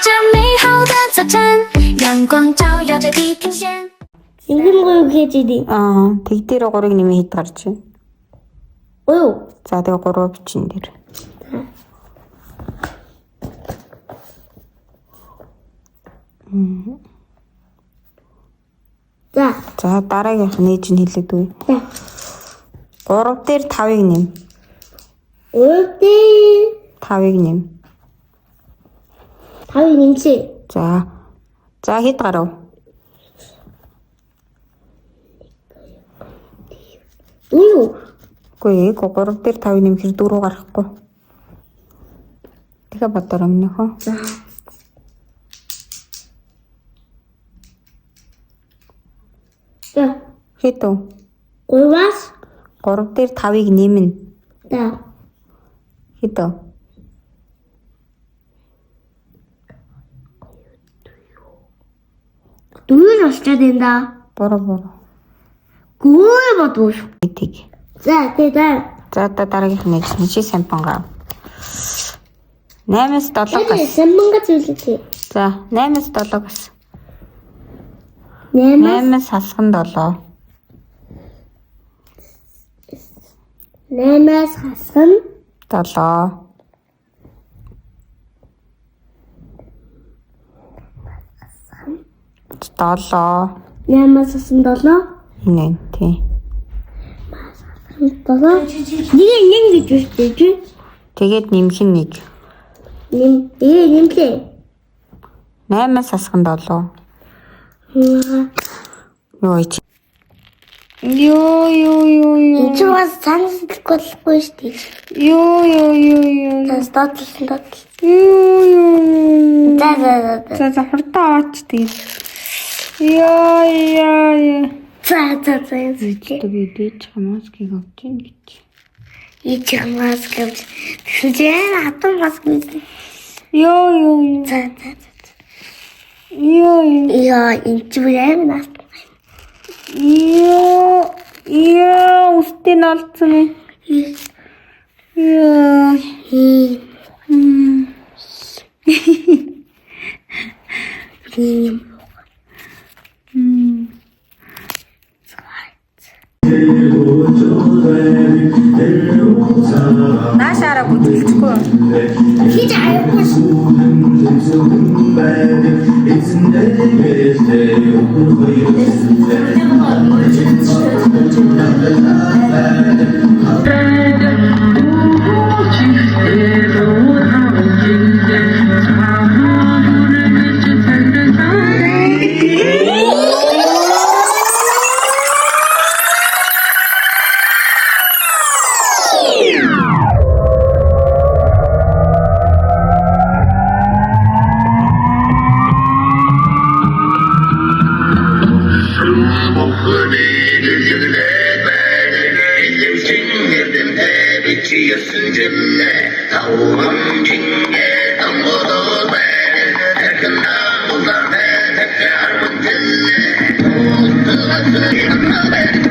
这美好的早晨，阳光照耀着地平线。 Ингэн хийж идэв. Тэг дээр 3-ыг нэмээ хэд гарч байна? Өө. За тэгээ 3 бичин дээр. За дараагийнх нь ээж нь хэлээдгүй. 3 дээр 5-ыг нэм. 3 дээр 5-ыг нэм. 5-ыг нэмсэ. За хэд гарав? Юу? Үгүй 3 дээр 5-ыг нэмэхээр 4 гарахгүй. Тэгээ бодороо минийхөө. За. Хэд вэ? 3-аас 3 дээр 5-ыг нэмнэ. За. Хэд вэ? Дөрөв болчиход байна да. Буруу. Гүү бодвол. Эдийг. За тэгээ. За дараагийнх нь ээж нь чи сампангаа. 8-аас 7 гас. Самбанга зүйлээ. За 8-аас 7 гас. 8-аас 8-аас хасган 7. 8-аас хасган 7. 8-аас хасган 7. Нэ тий. 7. Нэг гэж үстэй чи. Тэгээд нэмэх нь 1. Нэмлээ. 8-аас хасган 7. Юу ич? Юу. Энд ч бас санахгүй болохгүй шүү дээ. Юу. Статлсан. Юу. За. За хурдан аваач тэгээд. Яа. За. Тэгээд ээж хамааскийг авч ийн гэж. Ич хамаас гэвч тэгсэн хатан бас гэж. Юу. За. Юу. Яа, энэ ч үгүй нас. Яа, устын алдсан. Яа. Наашаараа бүжгэлчихгүй. Хийж аяхгүй шүү. Thank you.